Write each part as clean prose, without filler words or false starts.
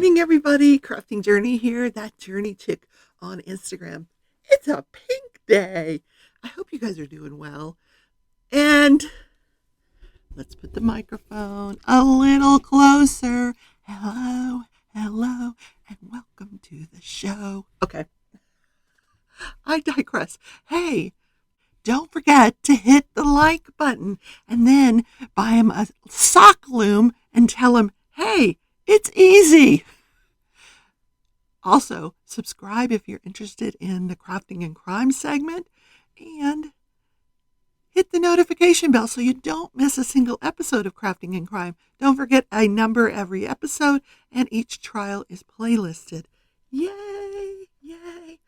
morning, everybody. Crafting Journey here, that journey chick on Instagram. It's a pink day. I hope you guys are doing well. And let's put the microphone a little closer. Hello, hello, and welcome to the show. Okay, I digress. Hey, don't forget to hit the like button and then buy him a sock loom and tell him, hey, it's easy. Also, subscribe if you're interested in the Crafting and Crime segment, and hit the notification bell so you don't miss a single episode of Crafting and Crime. Don't forget, I number every episode, and each trial is playlisted. Yay! Yay!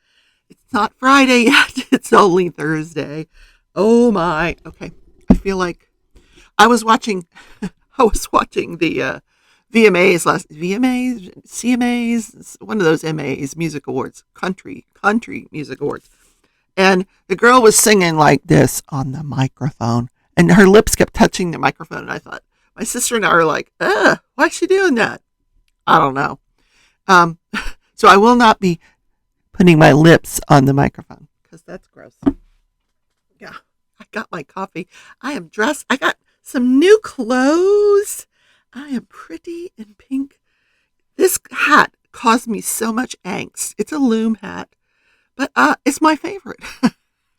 It's not Friday yet. It's only Thursday. Oh my. Okay. I feel like I was watching the CMAs, one of those MAs, music awards, country music awards. And the girl was singing like this on the microphone, and her lips kept touching the microphone. And I thought, my sister and I are like, why is she doing that? I don't know. So I will not be putting my lips on the microphone because that's gross. Yeah, I got my coffee. I am dressed. I got some new clothes. I am pretty in pink. This hat caused me so much angst. It's a loom hat, but it's my favorite.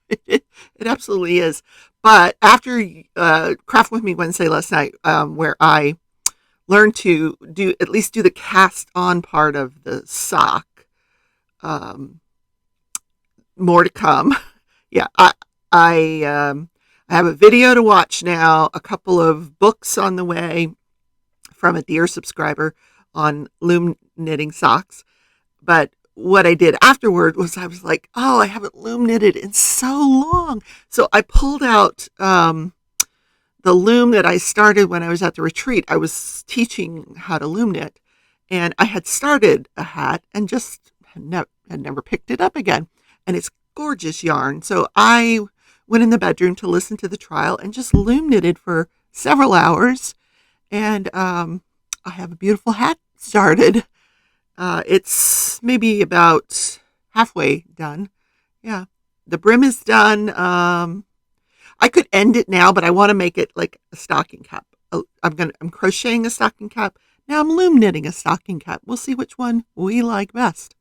It absolutely is. But after Craft With Me Wednesday last night, where I learned to do the cast on part of the sock, more to come. Yeah, I have a video to watch now, a couple of books on the way from a dear subscriber on loom knitting socks. But what I did afterward was I was like, I haven't loom knitted in so long. So I pulled out the loom that I started when I was at the retreat. I was teaching how to loom knit, and I had started a hat and just had never picked it up again. And it's gorgeous yarn. So I went in the bedroom to listen to the trial and just loom knitted for several hours. And I have a beautiful hat started. It's maybe about halfway done. Yeah, the brim is done. I could end it now, but I want to make it like a stocking cap. I'm crocheting a stocking cap. Now I'm loom knitting a stocking cap. We'll see which one we like best.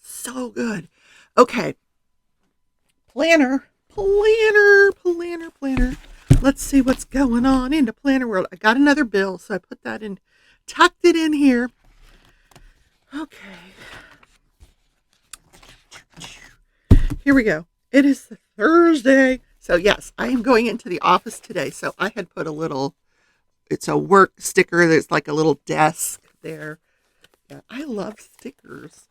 So good. Okay. Planner. Let's see what's going on in the planner world. I got another bill, so I put that in, tucked it in here. Okay. Here we go. It is Thursday. So yes, I am going into the office today. So I had put it's a work sticker. There's like a little desk there. Yeah, I love stickers.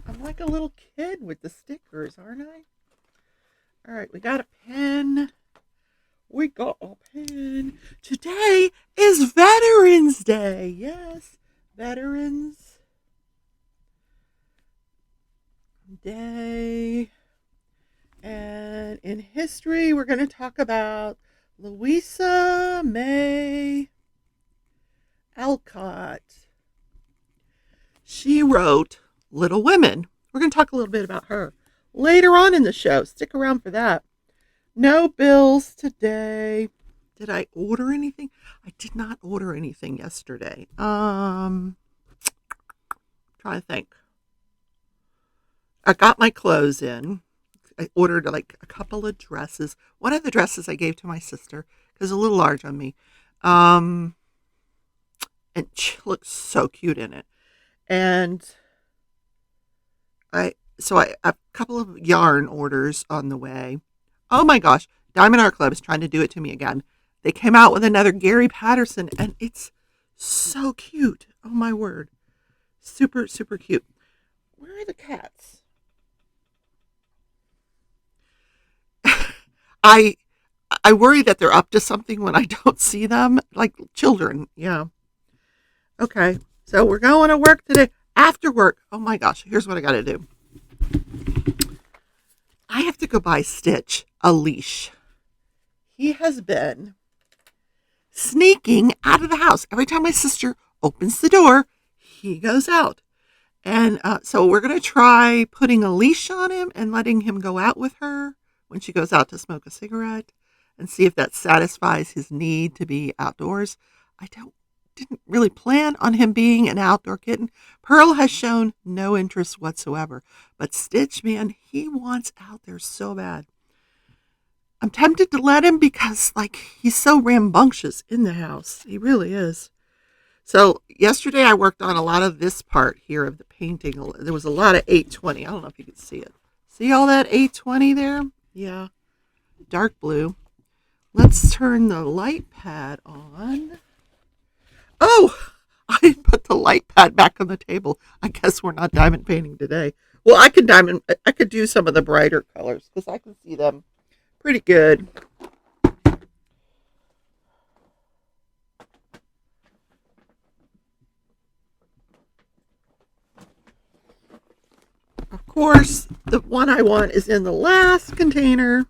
I'm like a little kid with the stickers, aren't I? All right, we got a pen. Today is Veterans Day. Yes, Veterans Day. And in history, we're going to talk about Louisa May Alcott. She wrote Little Women. We're going to talk a little bit about her later on in the show. Stick around for that. No bills today. Did I order anything? I did not order anything yesterday. Trying to think. I got my clothes in. I ordered like a couple of dresses. One of the dresses I gave to my sister because it's a little large on me. And she looks so cute in it. And I have a couple of yarn orders on the way. Oh my gosh, Diamond Art Club is trying to do it to me again. They came out with another Gary Patterson, and it's so cute. Oh my word. Super, super cute. Where are the cats? I worry that they're up to something when I don't see them, like children. Yeah. Okay. So we're going to work today. After work, oh my gosh, here's what I got to do. I have to go buy Stitch a leash. He has been sneaking out of the house. Every time my sister opens the door, he goes out. And so we're going to try putting a leash on him and letting him go out with her when she goes out to smoke a cigarette and see if that satisfies his need to be outdoors. Didn't really plan on him being an outdoor kitten. Pearl has shown no interest whatsoever. But Stitch, man, he wants out there so bad. I'm tempted to let him because, he's so rambunctious in the house. He really is. So yesterday I worked on a lot of this part here of the painting. There was a lot of 820. I don't know if you can see it. See all that 820 there? Yeah. Dark blue. Let's turn the light pad on. Oh, I put the light pad back on the table. I guess we're not diamond painting today. Well, I could do some of the brighter colors because I can see them pretty good. Of course, the one I want is in the last container.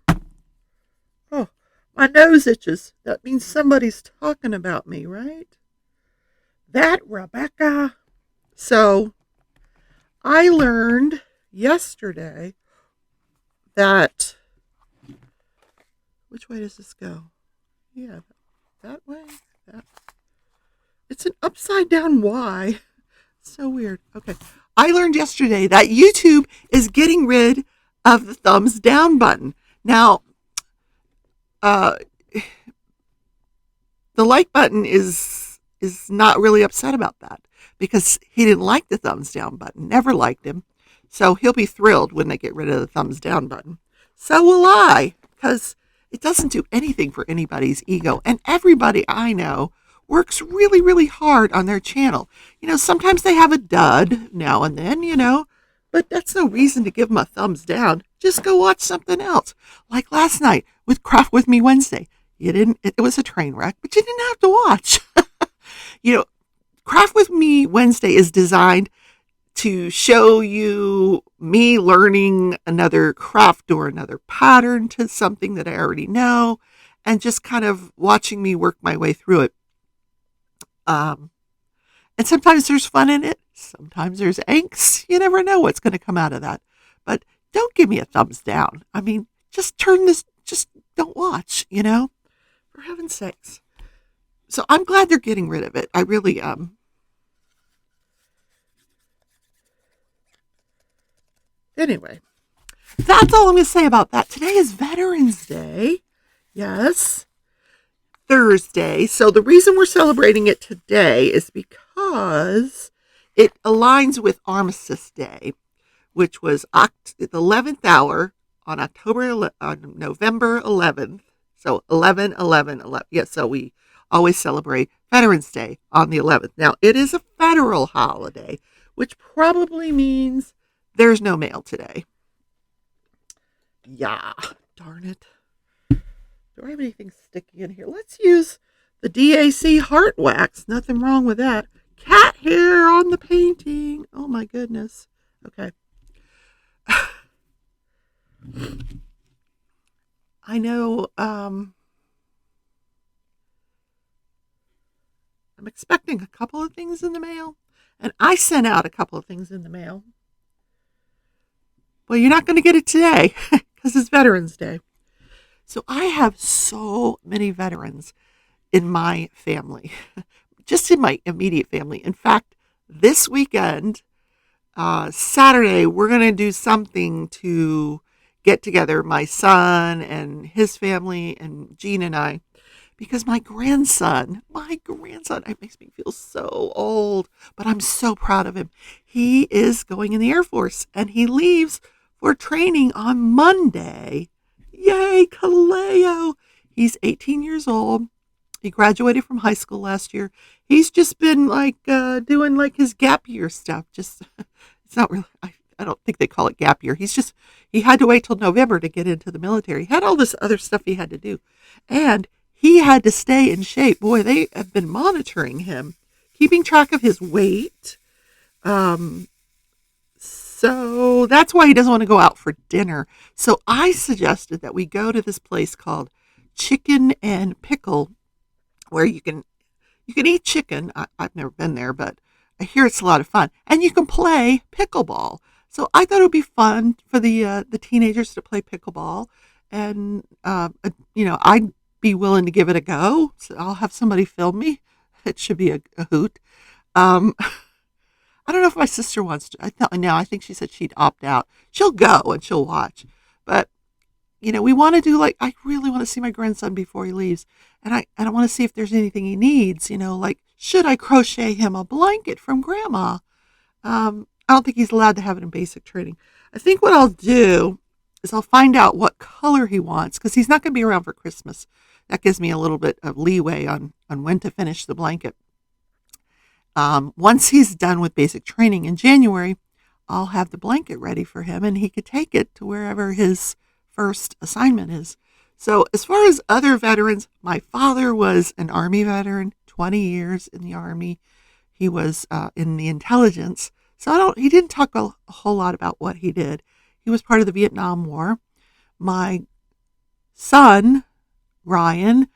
Oh, my nose itches. That means somebody's talking about me, right? That Rebecca. So, I learned yesterday that, which way does this go? Yeah, that way. It's an upside down Y. So weird. Okay. I learned yesterday that YouTube is getting rid of the thumbs down button. Now, the like button is not really upset about that because he didn't like the thumbs down button, never liked him. So he'll be thrilled when they get rid of the thumbs down button. So will I, because it doesn't do anything for anybody's ego. And everybody I know works really, really hard on their channel. Sometimes they have a dud now and then, but that's no reason to give them a thumbs down. Just go watch something else. Like last night with Craft With Me Wednesday. It was a train wreck, but you didn't have to watch. Craft With Me Wednesday is designed to show you me learning another craft or another pattern to something that I already know and just kind of watching me work my way through it. And sometimes there's fun in it. Sometimes there's angst. You never know what's going to come out of that. But don't give me a thumbs down. I mean, just don't watch, for heaven's sakes. So I'm glad they're getting rid of it. I really am. Anyway, that's all I'm going to say about that. Today is Veterans Day. Yes. Thursday. So the reason we're celebrating it today is because it aligns with Armistice Day, which was the 11th hour on November 11th. So 11/11/11. Yeah, so we always celebrate Veterans Day on the 11th. Now, it is a federal holiday, which probably means there's no mail today. Yeah, darn it. Do I have anything sticky in here? Let's use the DAC Heart Wax. Nothing wrong with that. Cat hair on the painting. Oh my goodness. Okay. I know I'm expecting a couple of things in the mail. And I sent out a couple of things in the mail. Well, you're not going to get it today because it's Veterans Day. So I have so many veterans in my family, just in my immediate family. In fact, this weekend, Saturday, we're going to do something to get together, my son and his family and Jean and I, because my grandson, it makes me feel so old, but I'm so proud of him. He is going in the Air Force and he leaves for training on Monday. Yay, Kaleo. He's 18 years old. He graduated from high school last year. He's just been doing his gap year stuff. Just, it's not really, I don't think they call it gap year. He had to wait till November to get into the military. He had all this other stuff he had to do. And he had to stay in shape. Boy, they have been monitoring him, keeping track of his weight. So that's why he doesn't want to go out for dinner. So I suggested that we go to this place called Chicken and Pickle, where you can eat chicken. I've never been there, but I hear it's a lot of fun, and you can play pickleball. So I thought it would be fun for the teenagers to play pickleball, and I'd be willing to give it a go. So I'll have somebody film me. It should be a hoot. Um, I don't know if my sister wants to. I think she said she'd opt out. She'll go and she'll watch, but we want to do, like, I really want to see my grandson before he leaves. And I want to see if there's anything he needs, like, should I crochet him a blanket from grandma? I don't think he's allowed to have it in basic training. I think what I'll do is I'll find out what color he wants, because he's not going to be around for Christmas. That gives me a little bit of leeway on when to finish the blanket. Once he's done with basic training in January, I'll have the blanket ready for him, and he could take it to wherever his first assignment is. So as far as other veterans, my father was an Army veteran, 20 years in the Army. He was in the intelligence. So he didn't talk a whole lot about what he did. He was part of the Vietnam War. My son, Ryan,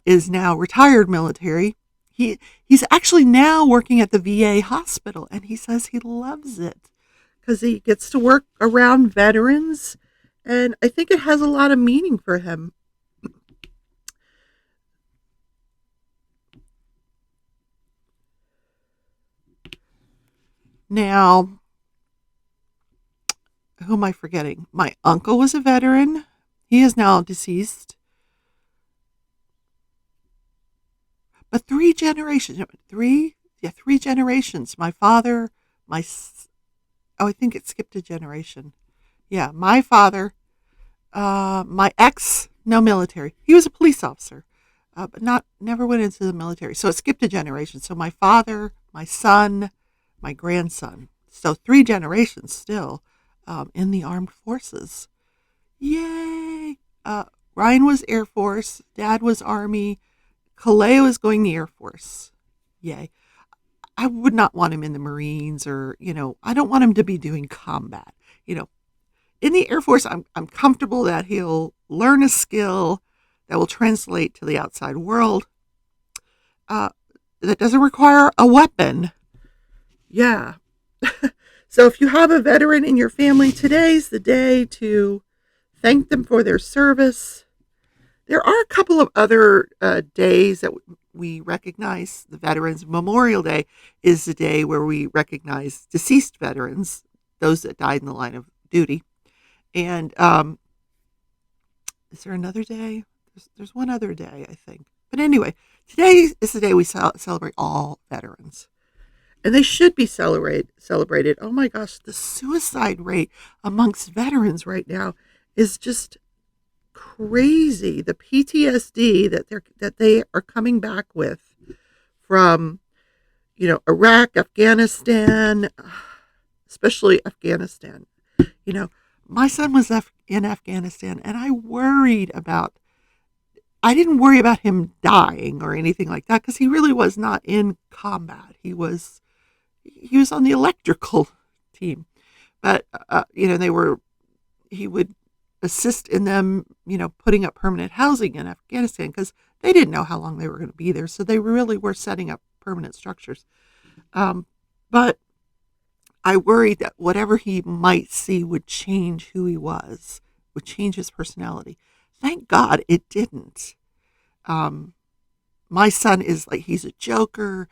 is now retired military. He's actually now working at the VA hospital, and he says he loves it because he gets to work around veterans, and I think it has a lot of meaning for him. Now, who am I forgetting? My uncle was a veteran. He is now deceased. But three generations. Three generations. My father, I think it skipped a generation. Yeah, my father, my ex, no military. He was a police officer, but never went into the military. So it skipped a generation. So my father, my son, my grandson. So three generations still in the armed forces. Yay! Ryan was Air Force. Dad was Army. Kaleo is going the Air Force. Yay. I would not want him in the Marines, or, I don't want him to be doing combat. In the Air Force, I'm comfortable that he'll learn a skill that will translate to the outside world that doesn't require a weapon. Yeah. So if you have a veteran in your family, today's the day to thank them for their service. There are a couple of other days that we recognize the veterans. Memorial Day is the day where we recognize deceased veterans, those that died in the line of duty. And is there another day? There's one other day, I think. But anyway, today is the day we celebrate all veterans. And they should be celebrated. Oh my gosh, the suicide rate amongst veterans right now is just crazy. The PTSD that they are coming back with from, Iraq, Afghanistan, especially Afghanistan. My son was in Afghanistan, and I didn't worry about him dying or anything like that, because he really was not in combat. He was on the electrical team, but he would assist in them, putting up permanent housing in Afghanistan, because they didn't know how long they were going to be there. So they really were setting up permanent structures. But I worried that whatever he might see would change who he was, would change his personality. Thank God it didn't. My son is he's a joker.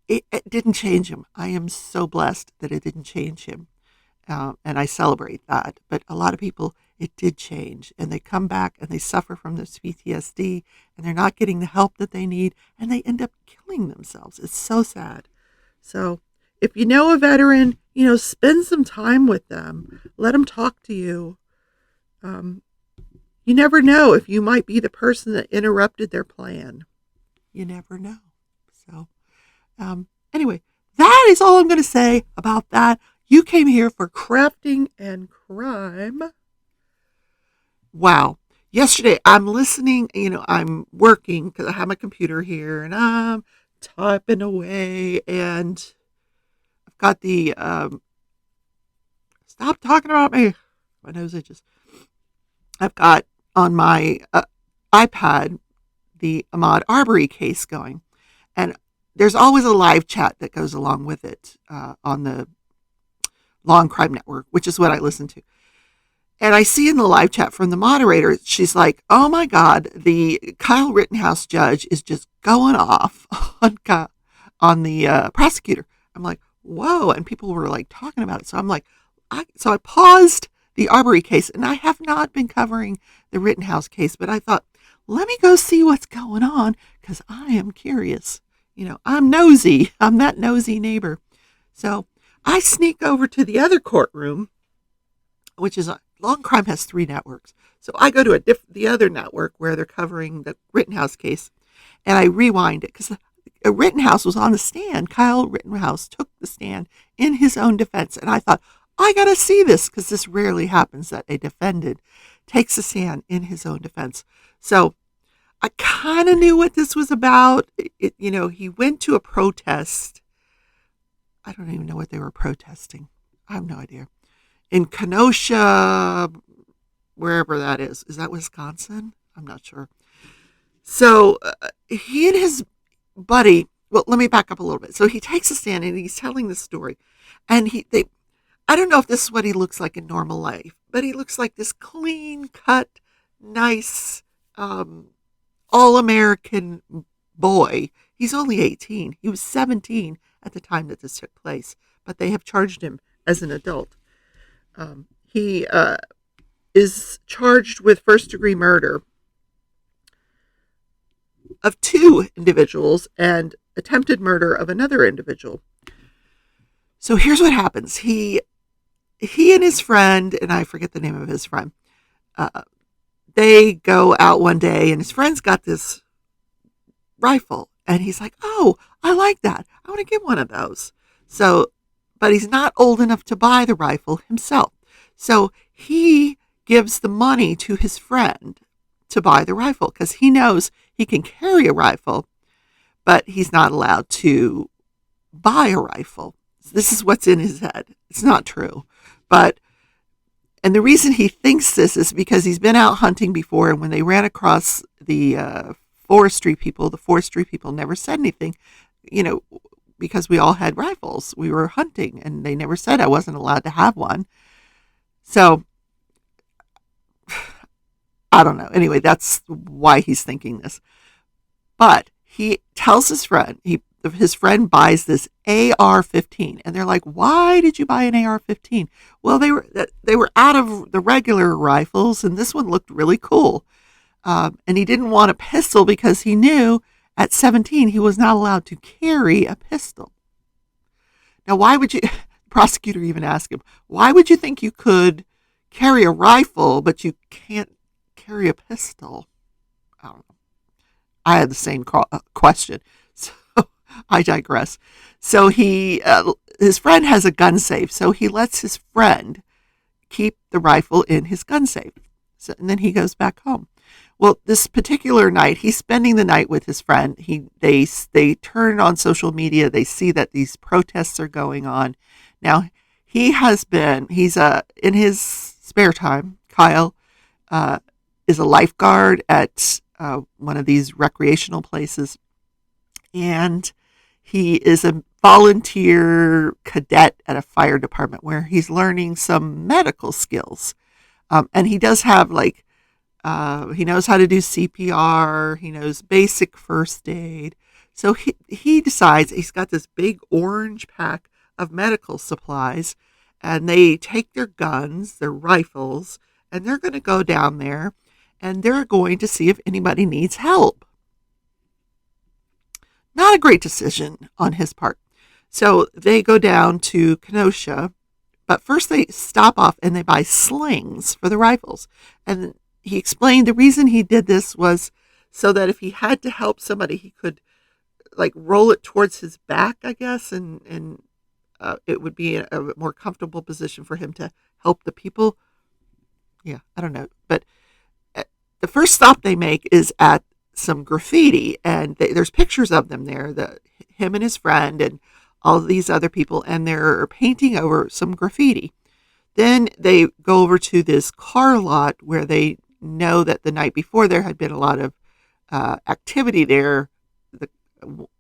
It didn't change him. I am so blessed that it didn't change him. And I celebrate that. But a lot of people, it did change. And they come back and they suffer from this PTSD, and they're not getting the help that they need, and they end up killing themselves. It's so sad. So if you know a veteran, spend some time with them. Let them talk to you. You never know if you might be the person that interrupted their plan. You never know. So anyway, that is all I'm going to say about that. You came here for crafting and crime. Wow. Yesterday, I'm listening, I'm working because I have my computer here, and I'm typing away, and I've got the, stop talking about me. My nose itches. I've got on my iPad the Ahmad Armory case going. And there's always a live chat that goes along with it on the Law and Crime Network, which is what I listen to. And I see in the live chat from the moderator, she's like, oh my God, the Kyle Rittenhouse judge is just going off on the prosecutor. I'm like, whoa. And people were like talking about it. So I'm like, I paused the Armory case, and I have not been covering the Rittenhouse case, but I thought, let me go see what's going on because I am curious. I'm nosy. I'm that nosy neighbor. So I sneak over to the other courtroom, which is Law and Crime has 3 networks. So I go to the other network where they're covering the Rittenhouse case, and I rewind it because Rittenhouse was on the stand. Kyle Rittenhouse took the stand in his own defense, and I thought, I got to see this because this rarely happens that a defendant takes a stand in his own defense. So I kind of knew what this was about. He went to a protest. I don't even know what they were protesting. I have no idea. In Kenosha, wherever that is. Is that Wisconsin? I'm not sure. So he and his buddy, well, let me back up a little bit. So he takes a stand and he's telling this story. And I don't know if this is what he looks like in normal life, but he looks like this clean cut, nice, all-American boy. He's only 18. He was 17 at the time that this took place, but they have charged him as an adult. He is charged with first-degree murder of 2 individuals and attempted murder of another individual. So here's what happens. He and his friend, and I forget the name of his friend, they go out one day, and his friend's got this rifle, and he's like, oh, I like that. I want to get one of those. So, but he's not old enough to buy the rifle himself. So he gives the money to his friend to buy the rifle because he knows he can carry a rifle, but he's not allowed to buy a rifle. This is what's in his head. It's not true. And the reason he thinks this is because he's been out hunting before, and when they ran across the forestry people never said anything, because we all had rifles. We were hunting, and they never said I wasn't allowed to have one. So, I don't know. Anyway, that's why he's thinking this. But he tells his friend, his friend buys this AR-15, and they're like, why did you buy an AR-15? Well, they were out of the regular rifles, and this one looked really cool. And he didn't want a pistol because he knew at 17 he was not allowed to carry a pistol. Now, why would you, the prosecutor even asked him, why would you think you could carry a rifle, but you can't carry a pistol? I don't know. I had the same question. So I digress. So his friend has a gun safe, so he lets his friend keep the rifle in his gun safe. So, and then he goes back home. Well, this particular night, he's spending the night with his friend. They turn on social media. They see that these protests are going on. Now, he's in his spare time, Kyle is a lifeguard at one of these recreational places. And he is a volunteer cadet at a fire department where he's learning some medical skills. And he does have he knows how to do CPR. He knows basic first aid. So he decides he's got this big orange pack of medical supplies, and they take their guns, their rifles, and they're going to go down there and they're going to see if anybody needs help. Not a great decision on his part. So they go down to Kenosha, but first they stop off and they buy slings for the rifles. And he explained the reason he did this was so that if he had to help somebody, he could roll it towards his back, I guess, and it would be a more comfortable position for him to help the people. Yeah, I don't know. But the first stop they make is at some graffiti, and there's pictures of them there, him and his friend and all these other people, and they're painting over some graffiti. Then they go over to this car lot where they know that the night before there had been a lot of activity there. The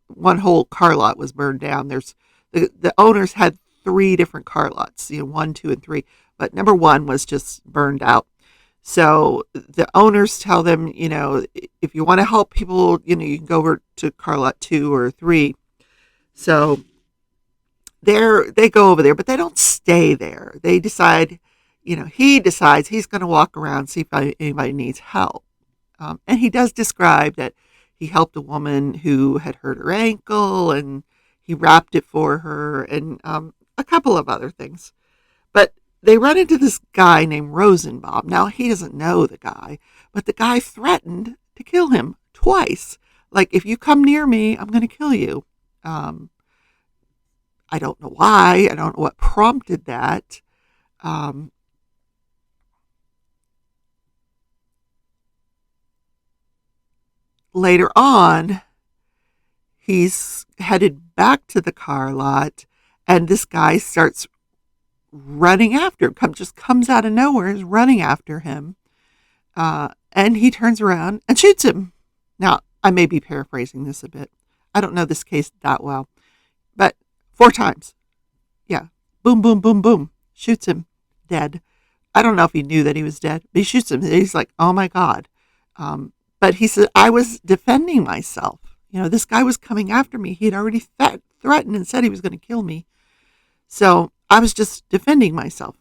one whole car lot was burned down. The owners had 3 different car lots, 1, 2, and 3, but number 1 was just burned out. So the owners tell them, if you want to help people, you can go over to car lot 2 or 3. So they go over there, but they don't stay there. They decide, he decides he's going to walk around, see if anybody needs help. And he does describe that he helped a woman who had hurt her ankle, and he wrapped it for her, and a couple of other things. But they run into this guy named Rosenbaum. Now, he doesn't know the guy, but the guy threatened to kill him twice. Like, if you come near me, I'm going to kill you. I don't know why. I don't know what prompted that. Later on, he's headed back to the car lot, and this guy starts running after him, just comes out of nowhere, is running after him, and he turns around and shoots him. Now, I may be paraphrasing this a bit. I don't know this case that well, but 4 times. Yeah. Boom, boom, boom, boom. Shoots him. Dead. I don't know if he knew that he was dead, but he shoots him. He's like, oh my God. But he said, I was defending myself. This guy was coming after me. He had already threatened and said he was going to kill me. So I was just defending myself.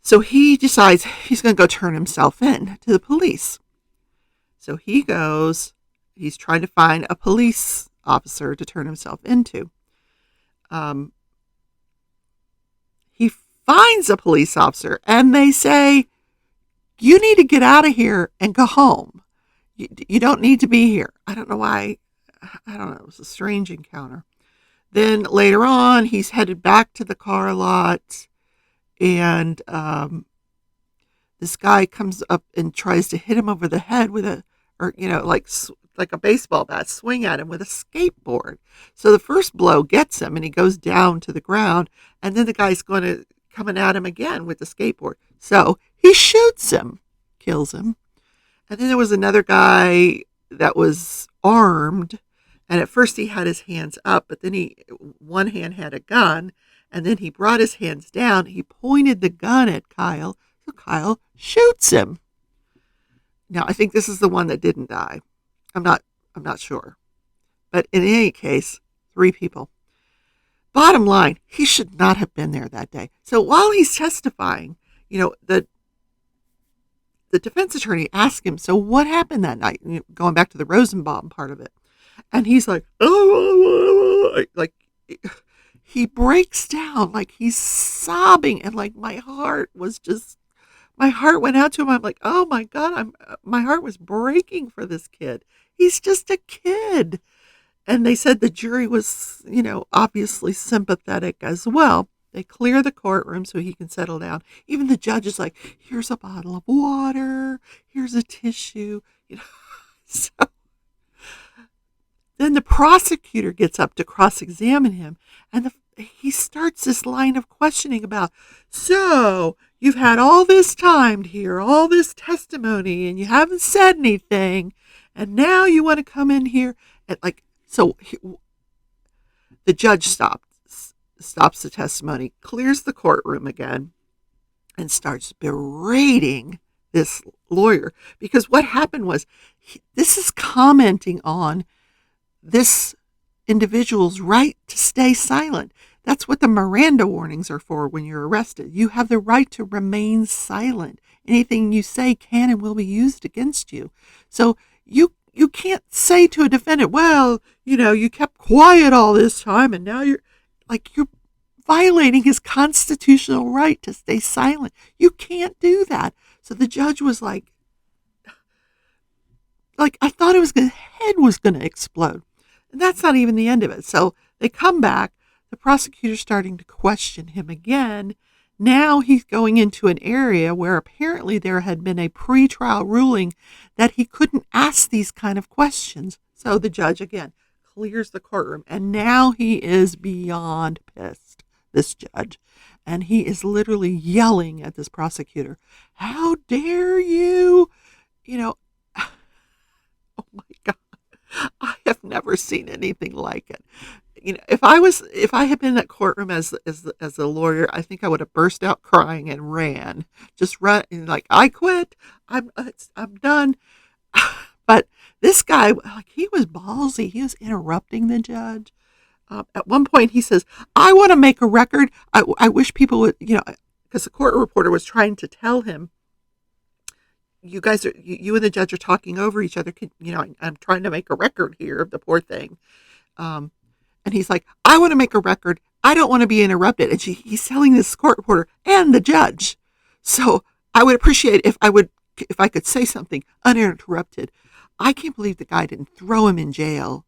So he decides he's going to go turn himself in to the police. So he's trying to find a police officer to turn himself into. He finds a police officer, and they say, you need to get out of here and go home. You don't need to be here. I don't know why. I don't know. It was a strange encounter. Then later on, he's headed back to the car lot, and this guy comes up and tries to hit him over the head with like a baseball bat, swing at him with a skateboard. So the first blow gets him, and he goes down to the ground, and then the guy's coming at him again with the skateboard. So he shoots him, kills him. And then there was another guy that was armed, and at first he had his hands up, but then one hand had a gun, and then he brought his hands down. He pointed the gun at Kyle, so Kyle shoots him. Now, I think this is the one that didn't die. I'm not sure. But in any case, 3 people. Bottom line, he should not have been there that day. So while he's testifying, the defense attorney asked him, so what happened that night? Going back to the Rosenbaum part of it. And he's like, oh, like he breaks down, like he's sobbing. And like my heart went out to him. I'm like, oh my God, my heart was breaking for this kid. He's just a kid. And they said the jury was, obviously sympathetic as well. They clear the courtroom so he can settle down. Even the judge is like, here's a bottle of water. Here's a tissue. So then the prosecutor gets up to cross-examine him. And he starts this line of questioning about, so you've had all this time to hear all this testimony and you haven't said anything. And now you want to come in here and the judge stops the testimony, clears the courtroom again, and starts berating this lawyer. Because what happened was, this is commenting on this individual's right to stay silent. That's what the Miranda warnings are for when you're arrested. You have the right to remain silent. Anything you say can and will be used against you. So you can't say to a defendant, well, you kept quiet all this time and now you're violating his constitutional right to stay silent. You can't do that. So the judge was like I thought his head was going to explode. And that's not even the end of it. So they come back. The prosecutor's starting to question him again. Now he's going into an area where apparently there had been a pretrial ruling that he couldn't ask these kind of questions. So the judge, again, clears the courtroom. And now he is beyond pissed, this judge. and he is literally yelling at this prosecutor, "How dare you?" You know, oh my God, I have never seen anything like it. If I had been in that courtroom as a lawyer, I think I would have burst out crying and ran, just run and like, I quit. I'm done. But this guy, like, he was ballsy. He was interrupting the judge. At one point, he says, "I want to make a record. I wish people would, because the court reporter was trying to tell him, you and the judge are talking over each other. I'm trying to make a record here of the poor thing." And he's like, "I want to make a record. I don't want to be interrupted." And he's telling this court reporter and the judge. So I would appreciate if I could say something uninterrupted. I can't believe the guy didn't throw him in jail.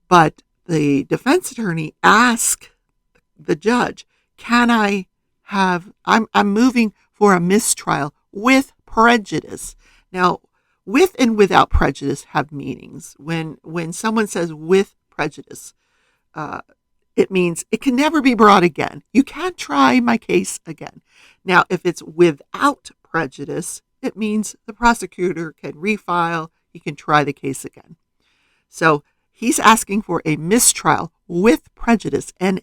But the defense attorney asked the judge, I'm moving for a mistrial with prejudice. Now, with and without prejudice have meanings. When someone says with prejudice, it means it can never be brought again. You can't try my case again. Now, if it's without prejudice, it means the prosecutor can refile. He can try the case again. So he's asking for a mistrial with prejudice. And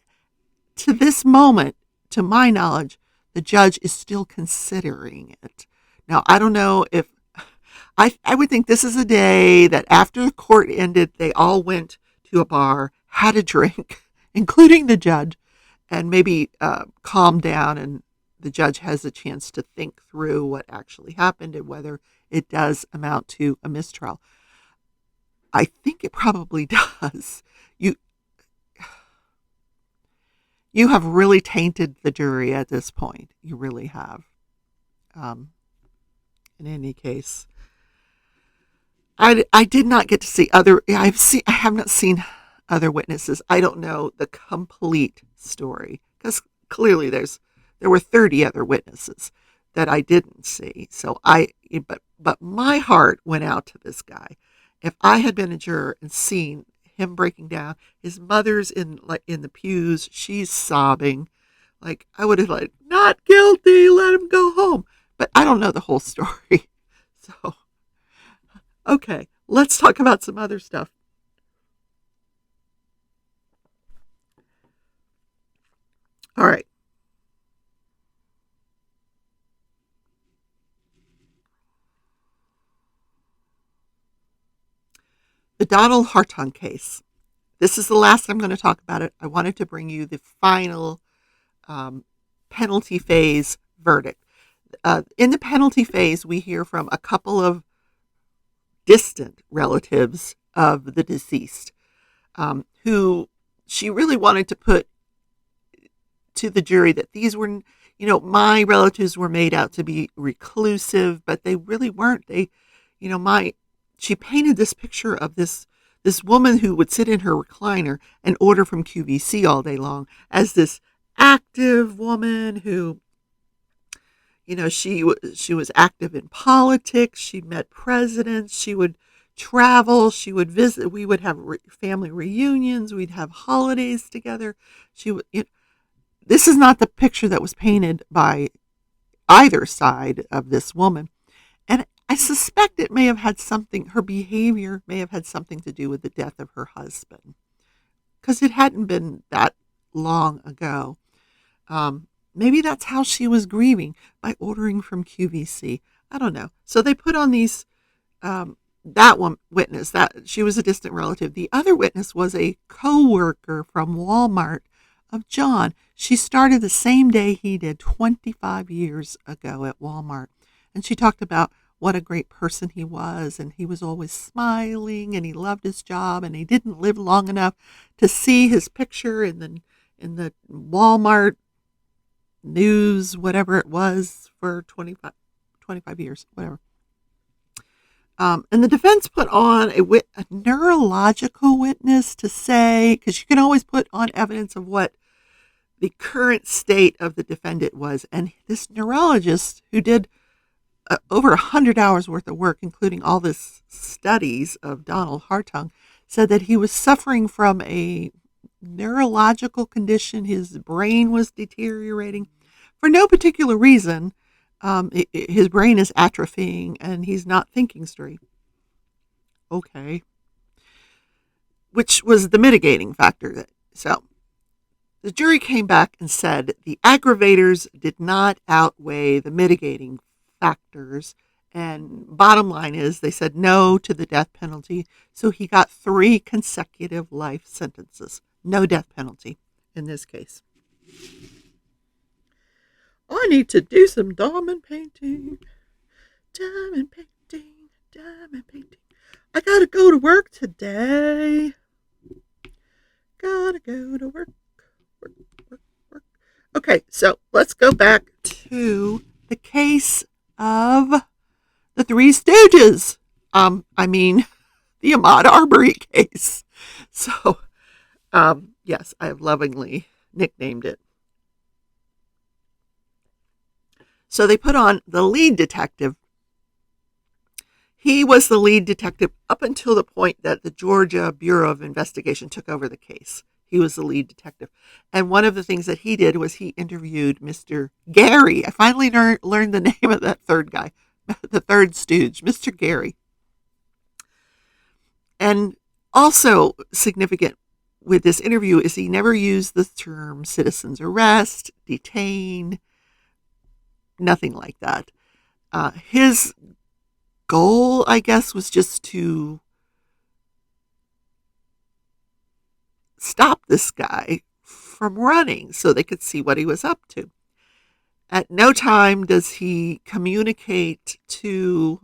to this moment, to my knowledge, the judge is still considering it. Now, I don't know if I would think this is a day that after the court ended, they all went to a bar, had a drink, including the judge, and maybe calmed down, and the judge has a chance to think through what actually happened and whether it does amount to a mistrial. I think it probably does. You have really tainted the jury at this point. You really have. In any case, I did not get to see I have not seen other witnesses. I don't know the complete story because clearly there were 30 other witnesses that I didn't see. So but my heart went out to this guy. If I had been a juror and seen him breaking down, his mother's in the pews, she's sobbing, like, I would have not guilty, let him go home. But I don't know the whole story. So, okay, let's talk about some other stuff. All right. The Donald Hartung case. This is the last I'm going to talk about it. I wanted to bring you the final penalty phase verdict. In the penalty phase, we hear from a couple of distant relatives of the deceased, who she really wanted to put to the jury that these were, my relatives were made out to be reclusive, but they really weren't. She painted this picture of this woman who would sit in her recliner and order from QVC all day long as this active woman who, she was active in politics. She met presidents. She would travel. She would visit. We would have family reunions. We'd have holidays together. This is not the picture that was painted by either side of this woman. And I suspect it may have had her behavior may have had something to do with the death of her husband, because it hadn't been that long ago. Maybe that's how she was grieving, by ordering from QVC. I don't know. So they put on these, that one witness, that she was a distant relative. The other witness was a co-worker from Walmart of John. She started the same day he did 25 years ago at Walmart. And she talked about what a great person he was, and he was always smiling, and he loved his job, and he didn't live long enough to see his picture in the Walmart news, whatever it was, for 25 years, whatever. And the defense put on a neurological witness to say, because you can always put on evidence of what the current state of the defendant was. And this neurologist, who did over 100 hours worth of work, including all this studies of Donald Hartung, said that he was suffering from a neurological condition. His brain was deteriorating. for no particular reason. His brain is atrophying and he's not thinking straight. Okay. Which was the mitigating factor. So the jury came back and said the aggravators did not outweigh the mitigating factors. And bottom line is they said no to the death penalty. So he got 3 consecutive life sentences. No death penalty in this case. I need to do some diamond painting. Diamond painting. Diamond painting. I gotta go to work today. Gotta go to work. Work. Okay, so let's go back to the case of the Three Stooges. The Ahmad Armory case. So, yes, I have lovingly nicknamed it. So they put on the lead detective. He was the lead detective up until the point that the Georgia Bureau of Investigation took over the case. He was the lead detective. And one of the things that he did was he interviewed Mr. Gary. I finally learned the name of that third guy, the third stooge, Mr. Gary. And also significant with this interview is he never used the term citizen's arrest, detain, nothing like that. His goal, I guess, was just to stop this guy from running so they could see what he was up to. At no time does he communicate to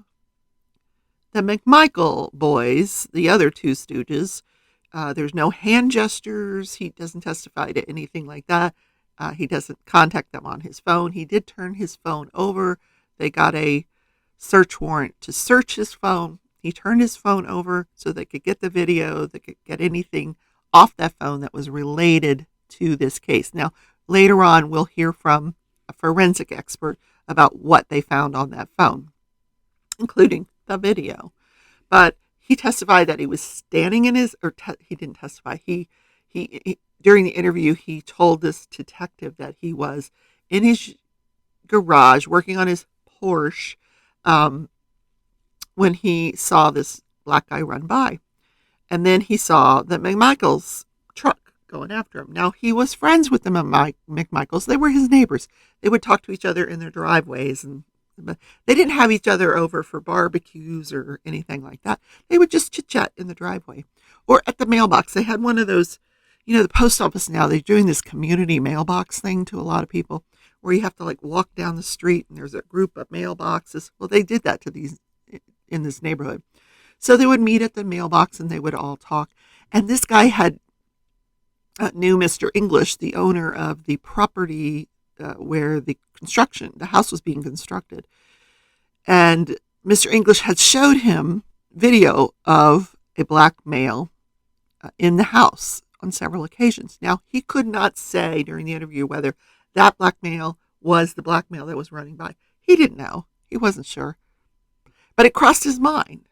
the McMichael boys, the other 2 stooges. There's no hand gestures. He doesn't testify to anything like that. He doesn't contact them on his phone. He did turn his phone over. They got a search warrant to search his phone. He turned his phone over so they could get the video, they could get anything off that phone that was related to this case. Now, later on, we'll hear from a forensic expert about what they found on that phone, including the video. But he testified that he was standing in his, he didn't testify. He during the interview, he told this detective that he was in his garage working on his Porsche when he saw this black guy run by. And then he saw the McMichael's truck going after him. Now, he was friends with the McMichaels. They were his neighbors. They would talk to each other in their driveways, but they didn't have each other over for barbecues or anything like that. They would just chit-chat in the driveway or at the mailbox. They had one of those, the post office now, they're doing this community mailbox thing to a lot of people where you have to walk down the street and there's a group of mailboxes. Well, they did that to these in this neighborhood. So they would meet at the mailbox and they would all talk. And this guy knew Mr. English, the owner of the property where the house was being constructed. And Mr. English had showed him video of a black male in the house on several occasions. Now, he could not say during the interview whether that black male was the black male that was running by. He didn't know. He wasn't sure. But it crossed his mind.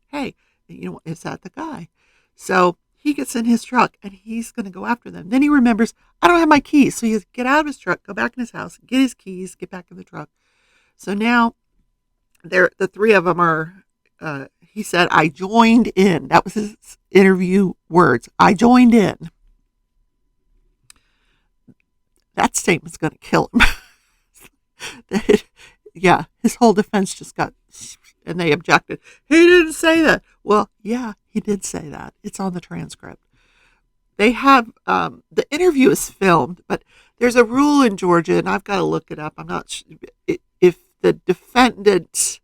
Hey, is that the guy? So he gets in his truck and he's going to go after them. Then he remembers, I don't have my keys. So he has to get out of his truck, go back in his house, get his keys, get back in the truck. So now the 3 of them are, he said, I joined in. That was his interview words. I joined in. That statement's going to kill him. Yeah, his whole defense just got, and they objected. He didn't say that. Well, yeah, he did say that. It's on the transcript. They have, the interview is filmed, but there's a rule in Georgia, and I've got to look it up. I'm not sure if the defendant,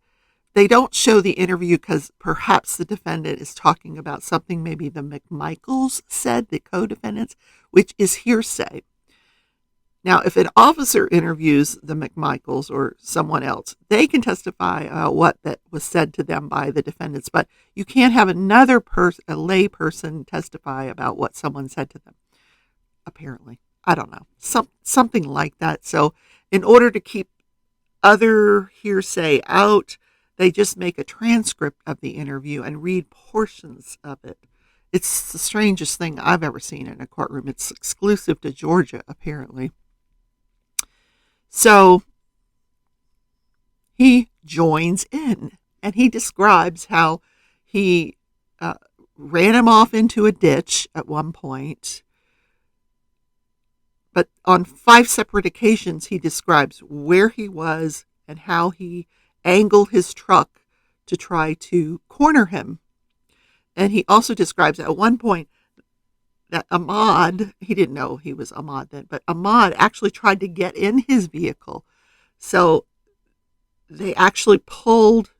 they don't show the interview because perhaps the defendant is talking about something maybe the McMichaels said, the co-defendants, which is hearsay. Now, if an officer interviews the McMichaels or someone else, they can testify what that was said to them by the defendants, but you can't have another person, a lay person, testify about what someone said to them. Apparently, I don't know, something like that. So, in order to keep other hearsay out, they just make a transcript of the interview and read portions of it. It's the strangest thing I've ever seen in a courtroom. It's exclusive to Georgia, apparently. So he joins in, and he describes how he ran him off into a ditch at one point. But on 5 separate occasions, he describes where he was and how he angled his truck to try to corner him. And he also describes at one point that Ahmad, he didn't know he was Ahmad then, but Ahmad actually tried to get in his vehicle. So they actually pulled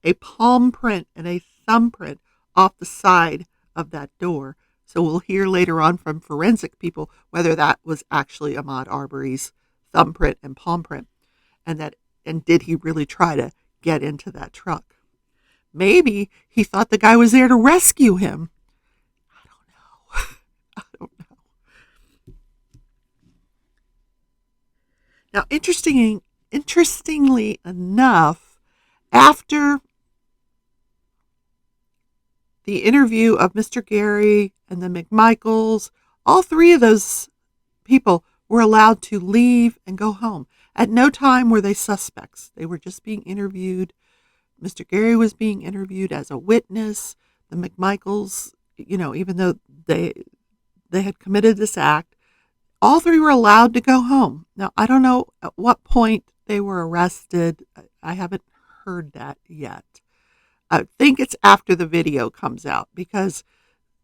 a palm print and a thumbprint off the side of that door. So we'll hear later on from forensic people whether that was actually Ahmad Arbery's thumbprint and palm print, and did he really try to get into that truck? Maybe he thought the guy was there to rescue him. I don't know. I don't know. Now, interestingly enough, after the interview of Mr. Gary and the McMichaels, all 3 of those people were allowed to leave and go home. At no time were they suspects. They were just being interviewed. Mr. Gary was being interviewed as a witness. The McMichaels, even though they had committed this act, all 3 were allowed to go home. Now, I don't know at what point they were arrested. I haven't heard that yet. I think it's after the video comes out, because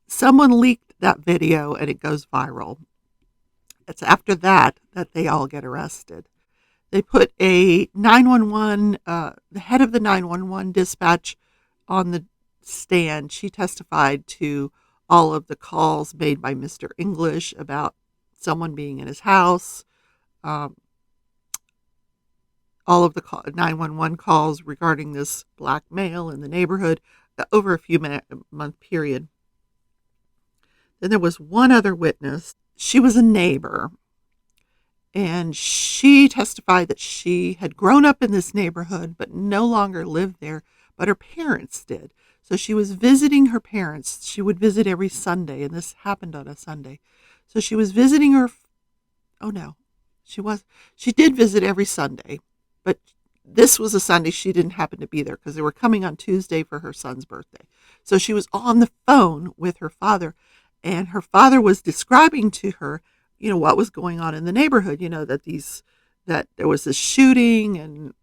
someone leaked that video and it goes viral. It's after that they all get arrested. They put a 911, the head of the 911 dispatch on the stand. She testified to all of the calls made by Mr. English about someone being in his house, all of the 911 calls regarding this black male in the neighborhood over a few month period. Then there was one other witness. She was a neighbor, and she testified that she had grown up in this neighborhood but no longer lived there, but her parents did. So she was visiting her parents. She would visit every Sunday, and this happened on a Sunday. So she was visiting her. Oh no, she did visit every Sunday, but this was a Sunday she didn't happen to be there because they were coming on Tuesday for her son's birthday. So she was on the phone with her father, and her father was describing to her, what was going on in the neighborhood, that there was this shooting and,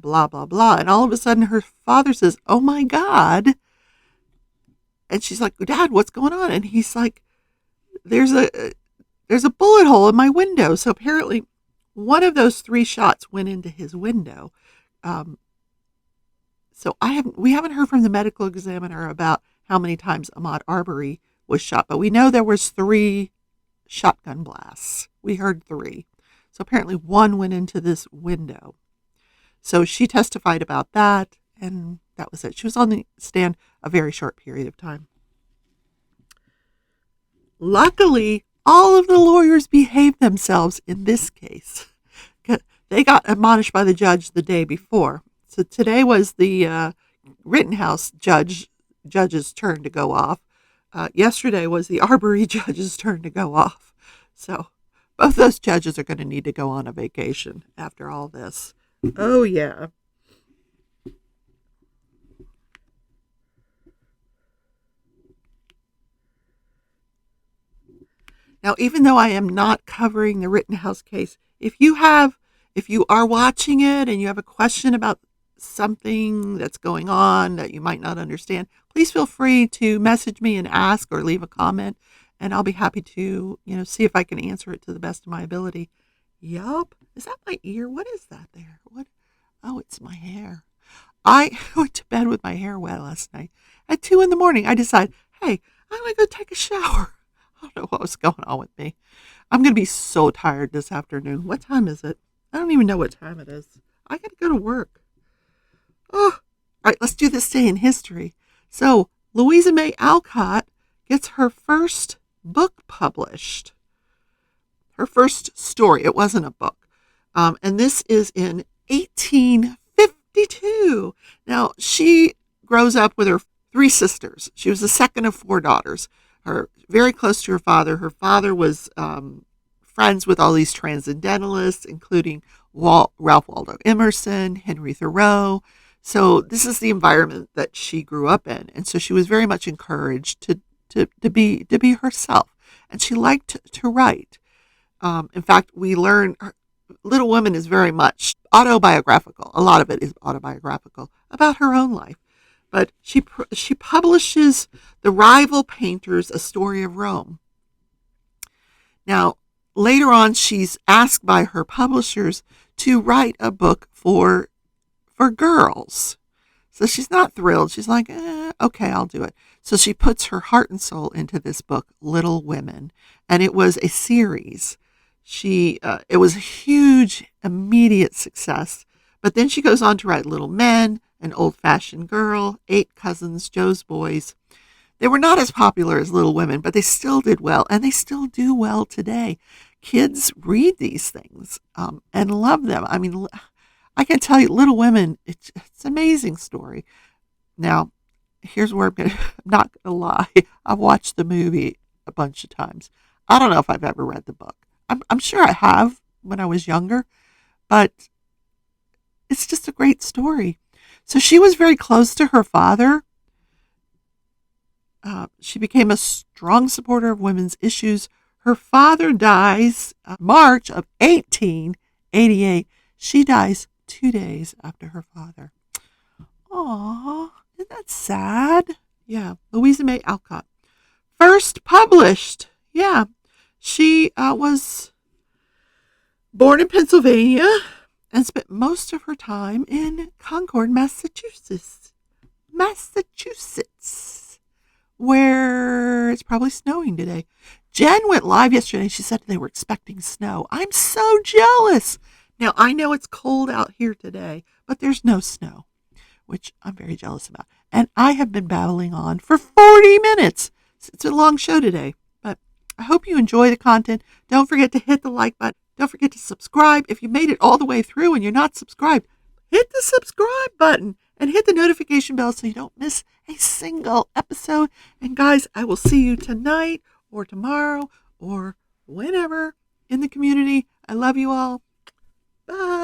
blah, blah, blah. And all of a sudden her father says, "Oh my God." And she's like, "Dad, what's going on?" And he's like, there's a bullet hole in my window. So apparently one of those 3 shots went into his window. So we haven't heard from the medical examiner about how many times Ahmad Arbery was shot, but we know there was 3 shotgun blasts. We heard 3. So apparently 1 went into this window. So she testified about that, and that was it. She was on the stand a very short period of time. Luckily, all of the lawyers behaved themselves in this case. They got admonished by the judge the day before. So today was the Rittenhouse judge's turn to go off. Yesterday was the Armory judge's turn to go off. So both those judges are going to need to go on a vacation after all this. Oh, yeah. Now, even though I am not covering the Rittenhouse case, if you are watching it and you have a question about something that's going on that you might not understand, please feel free to message me and ask or leave a comment, and I'll be happy to, see if I can answer it to the best of my ability. Yup. Is that my ear? What is that there? What? Oh, it's my hair. I went to bed with my hair wet last night. At 2 a.m, I decided, hey, I'm going to go take a shower. I don't know what was going on with me. I'm going to be so tired this afternoon. What time is it? I don't even know what time it is. I got to go to work. Oh, all right, let's do this day in history. So, Louisa May Alcott gets her first book published. Her first story. It wasn't a book. And this is in 1852. Now, she grows up with her 3 sisters. She was the second of 4 daughters. Very close to her father. Her father was friends with all these transcendentalists, including Ralph Waldo Emerson, Henry Thoreau. So this is the environment that she grew up in, and so she was very much encouraged to be herself, and she liked to write. In fact, we learn Little Women is very much autobiographical. A lot of it is autobiographical about her own life. But she publishes The Rival Painters: A Story of Rome. Now, later on, she's asked by her publishers to write a book for girls. So she's not thrilled. She's like, okay, I'll do it. So she puts her heart and soul into this book, Little Women, and it was a series. It was a huge, immediate success. But then she goes on to write Little Men, An Old-Fashioned Girl, Eight Cousins, Joe's Boys. They were not as popular as Little Women, but they still did well, and they still do well today. Kids read these things and love them. I mean, I can tell you, Little Women, it's an amazing story. Now, here's where I'm not going to lie. I've watched the movie a bunch of times. I don't know if I've ever read the book. I'm sure I have when I was younger, but it's just a great story. So she was very close to her father. She became a strong supporter of women's issues. Her father dies March of 1888. She dies 2 days after her father. Aw, isn't that sad? Yeah, Louisa May Alcott. First published. Yeah, she was born in Pennsylvania and spent most of her time in Concord, Massachusetts, where it's probably snowing today. Jen went live yesterday. She said they were expecting snow. I'm so jealous. Now, I know it's cold out here today, but there's no snow, which I'm very jealous about. And I have been babbling on for 40 minutes. It's a long show today, but I hope you enjoy the content. Don't forget to hit the like button. Don't forget to subscribe. If you made it all the way through and you're not subscribed, hit the subscribe button and hit the notification bell so you don't miss a single episode. And guys, I will see you tonight or tomorrow or whenever in the community. I love you all. Bye.